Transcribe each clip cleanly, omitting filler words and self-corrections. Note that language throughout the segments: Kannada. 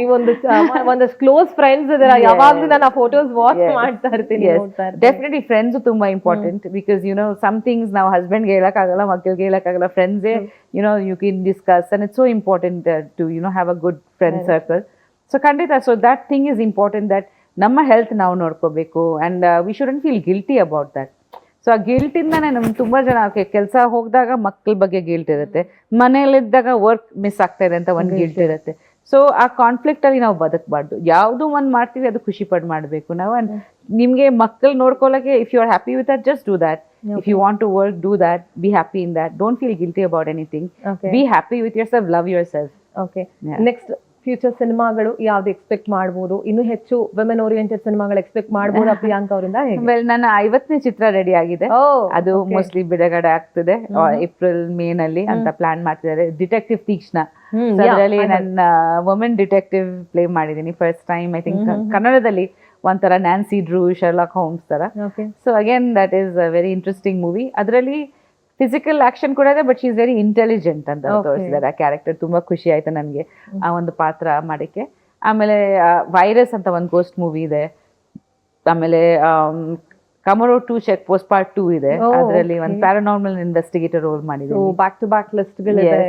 ನೀವೊಂದು ಒಂದಷ್ಟು ಕ್ಲೋಸ್ ಫ್ರೆಂಡ್ಸ್ ಇದರ, ಯಾವಾಗ್ಲೂ ನಾನು ಆ ಫೋಟೋಸ್ ವಾಚ್ ಮಾಡ್ತಾ ಇರ್ತೀನಿ, ನೋಡ್ತಾ ಇರ್ತೀನಿ. ಡೆಫಿನೆಟ್ಲಿ ಫ್ರೆಂಡ್ಸ್ ತುಂಬಾ ಇಂಪಾರ್ಟೆಂಟ್, ಬಿಕಾಸ್ ಸಮ್ ಥಿಂಗ್ಸ್ ನಾವು ಹಸ್ಬೆಂಡ್ಗೆ ಹೇಳಕ್ಕಾಗಲ್ಲ, ಮಕ್ಕಳಿಗೆ ಹೇಳಕ್ಕಾಗಲ್ಲ, ಫ್ರೆಂಡ್ಸೇ you can discuss, and it's so important to have a good friend circle. So ಖಂಡಿತ, so that thing is important, that ನಮ್ಮ ಹೆಲ್ತ್ ನಾವು ನೋಡ್ಕೋಬೇಕು, and we shouldn't feel guilty about that. So ಆ ಗಿಲ್ಟಿಂದಾನೇ ನಮ್ಗೆ ತುಂಬಾ ಜನ ಕೆಲಸ ಹೋಗಿದಾಗ ಮಕ್ಕಳ ಬಗ್ಗೆ ಗಿಲ್ಟ್ ಇರುತ್ತೆ, ಮನೇಲಿದ್ದಾಗ ವರ್ಕ್ ಮಿಸ್ ಆಗ್ತಾ ಇದೆ ಅಂತ ಒಂದು ಗಿಲ್ಟ್ ಇರುತ್ತೆ. ಸೊ ಆ ಕಾನ್ಫ್ಲಿಕ್ಟ್ ಅಲ್ಲಿ ನಾವು ಬದುಕಬಾರ್ದು, ಯಾವುದು ಒಂದು ಮಾಡ್ತೀವಿ ಅದು ಖುಷಿ ಪಟ್ಟು ಮಾಡಬೇಕು ನಾವು. ಅಂಡ್ ನಿಮ್ಗೆ ಮಕ್ಕಳು ನೋಡ್ಕೊಳ್ಳೋಕೆ, if you are happy with that, just do that. If you want to work, do that, be happy in that, don't feel guilty about anything, be happy with yourself, love yourself. Okay, next future ಸಿನಿಮಾಗಳು ಯಾವ್ದು ಎಕ್ಸ್ಪೆಕ್ಟ್ ಮಾಡ್ಬೋದು? ಇನ್ನು ಹೆಚ್ಚು ವುಮೆನ್ ಓರಿಯೆಂಟೆಡ್ ಸಿನಿಮಾಗಳು ಎಕ್ಸ್ಪೆಕ್ಟ್ ಮಾಡ್ಬೋದು ಪ್ರಿಯಾಂಕಾ ಅವರಿಂದ? ವೆಲ್, ನನ್ನ 50ನೇ ಚಿತ್ರ ರೆಡಿ ಆಗಿದೆ, ಅದು ಮೋಸ್ಟ್ಲಿ ಬಿಡುಗಡೆ ಆಗ್ತದೆ ಏಪ್ರಿಲ್ ಮೇ ನಲ್ಲಿ ಅಂತ ಪ್ಲಾನ್ ಮಾಡ್ತಿದ್ದಾರೆ. ಡಿಟೆಕ್ಟಿವ್ ತೀಕ್ಷ್ಣ, ಅದರಲ್ಲಿ ನನ್ನ ವುಮೆನ್ ಡಿಟೆಕ್ಟಿವ್ ಪ್ಲೇ ಮಾಡಿದ್ದೀನಿ ಫಸ್ಟ್ ಟೈಮ್. ಐ ಥಿಂಕ್ ಕನ್ನಡದಲ್ಲಿ ಒಂಥರ ನ್ಯಾನ್ಸಿ ಡ್ರೂ, ಶರ್ಲಾಕ್ ಹೋಮ್ಸ್ ತರ. So again that is a very interesting movie. ಅದರಲ್ಲಿ ಫಿಸಿಕಲ್ ಆಕ್ಷನ್ ಕೂಡ ಇದೆ, but she is very intelligent ಅಂತ ತೋರಿಸಿದ್ದಾರೆ ಆ ಕ್ಯಾರೆಕ್ಟರ್. ತುಂಬಾ ಖುಷಿ ಆಯ್ತು ನನಗೆ ಆ ಒಂದು ಪಾತ್ರ ಮಾಡಕ್ಕೆ. ಆಮೇಲೆ ವೈರಸ್ ಅಂತ ಒಂದು ಗೋಸ್ಟ್ ಮೂವಿ ಇದೆ. ಆಮೇಲೆ ಕಮರೋ 2 ಚೆಕ್ ಪೋಸ್ಟ್ ಪಾರ್ಟ್ 2 ಇದೆ, ಅದರಲ್ಲಿ ಒಂದು ಪ್ಯಾರಾನಾರ್ಮಲ್ ಇನ್ವೆಸ್ಟಿಗೇಟರ್ ರೋಲ್ ಮಾಡಿದ್ದೀನಿ. ಬ್ಯಾಕ್ ಟು ಬ್ಯಾಕ್ ಲಿಸ್ಟ್ ಗಳಿದೆ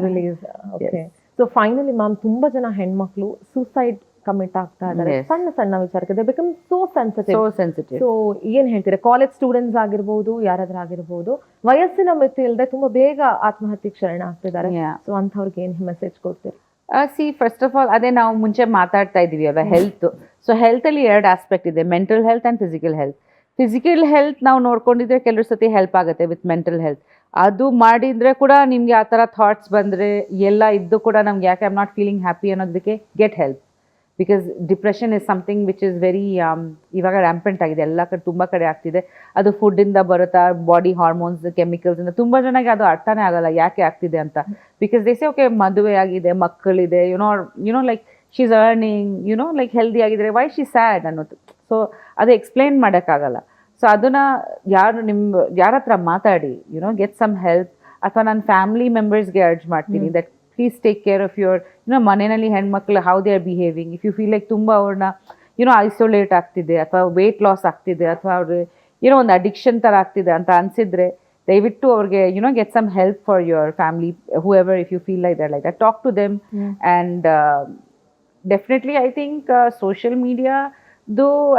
release. Okay, so finally ma'am, ತುಂಬಾ ಜನ ಹೆಣ್ಮಕ್ಳು ಸೂಸೈಡ್ ಕಮಿಟ್ ಆಗ್ತಾ ಇದ್ದಾರೆ ಸಣ್ಣ ಸಣ್ಣ ವಿಚಾರಕ್ಕೆ. They become so sensitive. So ಏನ್ ಹೇಳ್ತೀರಾ? ಕಾಲೇಜ್ ಸ್ಟೂಡೆಂಟ್ಸ್ ಆಗಿರ್ಬೋದು, ಯಾರಾದ್ರೂ ಆಗಿರ್ಬೋದು, ವಯಸ್ಸಿನ ಮಿತಿ ಇಲ್ಲದೆ ತುಂಬಾ ಬೇಗ ಆತ್ಮಹತ್ಯೆಗೆ ಶರಣ ಆಗ್ತಿದ್ದಾರೆ. ಸೊ ಅಂಥವ್ರಿಗೆ ಏನ್ ಮೆಸೇಜ್ ಕೊಡ್ತೀರಿ? ಫಸ್ಟ್ ಆಫ್ ಆಲ್, ಅದೇ ನಾವು ಮುಂಚೆ ಮಾತಾಡ್ತಾ ಇದೀವಿ ಅಲ್ವಾ, ಹೆಲ್ತ್. ಸೊ ಹೆಲ್ತ್ ಅಲ್ಲಿ 2 ಆಸ್ಪೆಕ್ಟ್ ಇದೆ, mental health and physical health. Physical health ನಾವು ನೋಡ್ಕೊಂಡಿದ್ರೆ ಕೆಲವು ಸತಿ ಹೆಲ್ಪ್ ಆಗುತ್ತೆ ವಿತ್ ಮೆಂಟಲ್ ಹೆಲ್ತ್. ಅದು ಮಾಡಿದ್ರೆ ಕೂಡ ನಿಮ್ಗೆ ಆ ಥರ ಥಾಟ್ಸ್ ಬಂದ್ರೆ ಎಲ್ಲ ಇದ್ದು ಕೂಡ ನಮ್ಗೆ ಯಾಕೆ I am not feeling happy ಅನ್ನೋದಕ್ಕೆ get help. Because depression is something which is very ಇವಾಗ ರ್ಯಾಂಪೆಂಟ್ ಆಗಿದೆ, ಎಲ್ಲ ಕಡೆ ತುಂಬ ಕಡೆ ಆಗ್ತಿದೆ. ಅದು ಫುಡ್ಡಿಂದ ಬರುತ್ತಾ, ಬಾಡಿ ಹಾರ್ಮೋನ್ಸ್, ಕೆಮಿಕಲ್ಸಿಂದ. ತುಂಬ ಜನಕ್ಕೆ ಅದು ಅರ್ಥನೇ ಆಗಲ್ಲ ಯಾಕೆ ಆಗ್ತಿದೆ ಅಂತ. ಬಿಕಾಸ್ ದೇಸೆ ಓಕೆ, ಮದುವೆ ಆಗಿದೆ, ಮಕ್ಕಳಿದೆ, you know like she is earning, like healthy ಆಗಿದ್ರೆ ವೈ ಶಿ ಸ್ಯಾಡ್ ಅನ್ನೋದು. ಸೊ ಅದು ಎಕ್ಸ್ಪ್ಲೇನ್ ಮಾಡೋಕ್ಕಾಗಲ್ಲ. ಸೊ ಅದನ್ನ ಯಾರ ಹತ್ರ ಮಾತಾಡಿ, ಗೆಟ್ ಸಮ್ ಹೆಲ್ಪ್. ಅಥವಾ ನನ್ನ ಫ್ಯಾಮಿಲಿ ಮೆಂಬರ್ಸ್ಗೆ ಅರ್ಜ್ ಮಾಡ್ತೀನಿ that please take care of your ಮನೆಯಲ್ಲಿ ಹೆಣ್ಮಕ್ಳು, how they are behaving. If you feel like ತುಂಬ ಅವ್ರನ್ನ ಐಸೋಲೇಟ್ ಆಗ್ತಿದೆ, ಅಥವಾ ವೇಟ್ ಲಾಸ್ ಆಗ್ತಿದೆ, ಅಥವಾ ಅವ್ರಿಗೆ ಒಂದು ಅಡಿಕ್ಷನ್ ಥರ ಆಗ್ತಿದೆ ಅಂತ ಅನಿಸಿದ್ರೆ, ದಯವಿಟ್ಟು ಅವ್ರಿಗೆ get some help for your family, whoever, if you feel like that, talk to them. And definitely I think social media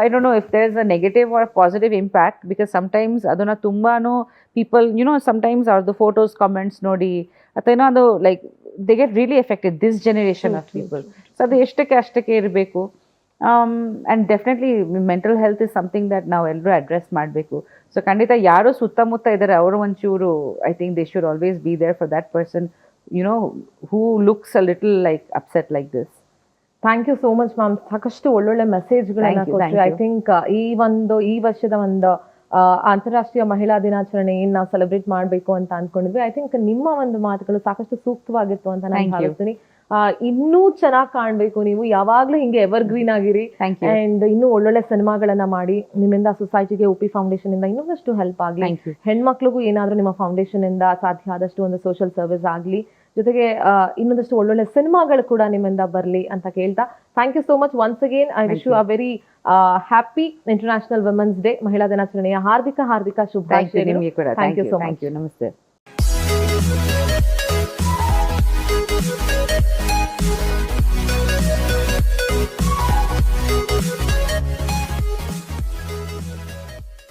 I don't know if there's a negative or positive impact, because sometimes aduna tumbano people, sometimes are the photos, comments nodi athena adu like they get really affected, this generation of people. So adu eshtake irbeku. And definitely mental health is something that now ellaru address ಮಾಡಬೇಕು. So ಖಂಡಿತ ಯಾರು ಸುತ್ತಮುತ್ತ ಇದ್ದಾರೆ ಅವರು ಒಂಚೂರು, I think they should always be there for that person, who looks a little like upset like this. Thank you so much ma'am. ಸಾಕಷ್ಟು ಒಳ್ಳೊಳ್ಳೆ ಮೆಸೇಜ್ಗಳನ್ನ ಕೊಟ್ಟರೆ. ಐ ಥಿಂಕ್ ಈ ವರ್ಷದ ಒಂದು ಅಂತಾರಾಷ್ಟ್ರೀಯ ಮಹಿಳಾ ದಿನಾಚರಣೆ ಏನ್ ನಾವು ಸೆಲೆಬ್ರೇಟ್ ಮಾಡಬೇಕು ಅಂತ ಅನ್ಕೊಂಡಿದ್ವಿ. ಐ ಥಿಂಕ್ ನಿಮ್ಮ ಒಂದು ಮಾತುಗಳು ಸಾಕಷ್ಟು ಸೂಕ್ತವಾಗಿತ್ತು ಅಂತ ನಾನು ಭಾವಿಸ್ತೀನಿ. ಇನ್ನೂ ಚೆನ್ನಾಗಿ ಕಾಣ್ಬೇಕು ನೀವು, ಯಾವಾಗ್ಲೂ ಹಿಂಗೆ ಎವರ್ ಗ್ರೀನ್ ಆಗಿರಿ. ಅಂಡ್ ಇನ್ನೂ ಒಳ್ಳೊಳ್ಳೆ ಸಿನಿಮಾಗಳನ್ನ ಮಾಡಿ ನಿಮ್ಮಿಂದ ಸೊಸೈಟಿಗೆ ಉಪಿ ಫೌಂಡೇಶನ್ ಇಂದ ಇನ್ನೊಂದಷ್ಟು ಹೆಲ್ಪ್ ಆಗ್ಲಿ, ಹೆಣ್ಮಕ್ಳಿಗೂ ಏನಾದ್ರೂ ನಿಮ್ಮ ಫೌಂಡೇಶನ್ ಇಂದ ಸಾಧ್ಯ ಆದಷ್ಟು ಒಂದು ಸೋಷಿಯಲ್ ಸರ್ವಿಸ್ ಆಗ್ಲಿ, ಜೊತೆಗೆ ಇನ್ನೊಂದಷ್ಟು ಒಳ್ಳೊಳ್ಳೆ ಸಿನಿಮಾಗಳು ಕೂಡ ನಿಮ್ಮಿಂದ ಬರಲಿ ಅಂತ ಕೇಳ್ತಾ, thank you so much once again. I wish you a very happy international women's day, ಮಹಿಳಾ ದಿನಾಚರಣೆಯ ಹಾರ್ದಿಕ ಶುಭಾಶಯಗಳು. Thank you so much. ನಮಸ್ತೆ.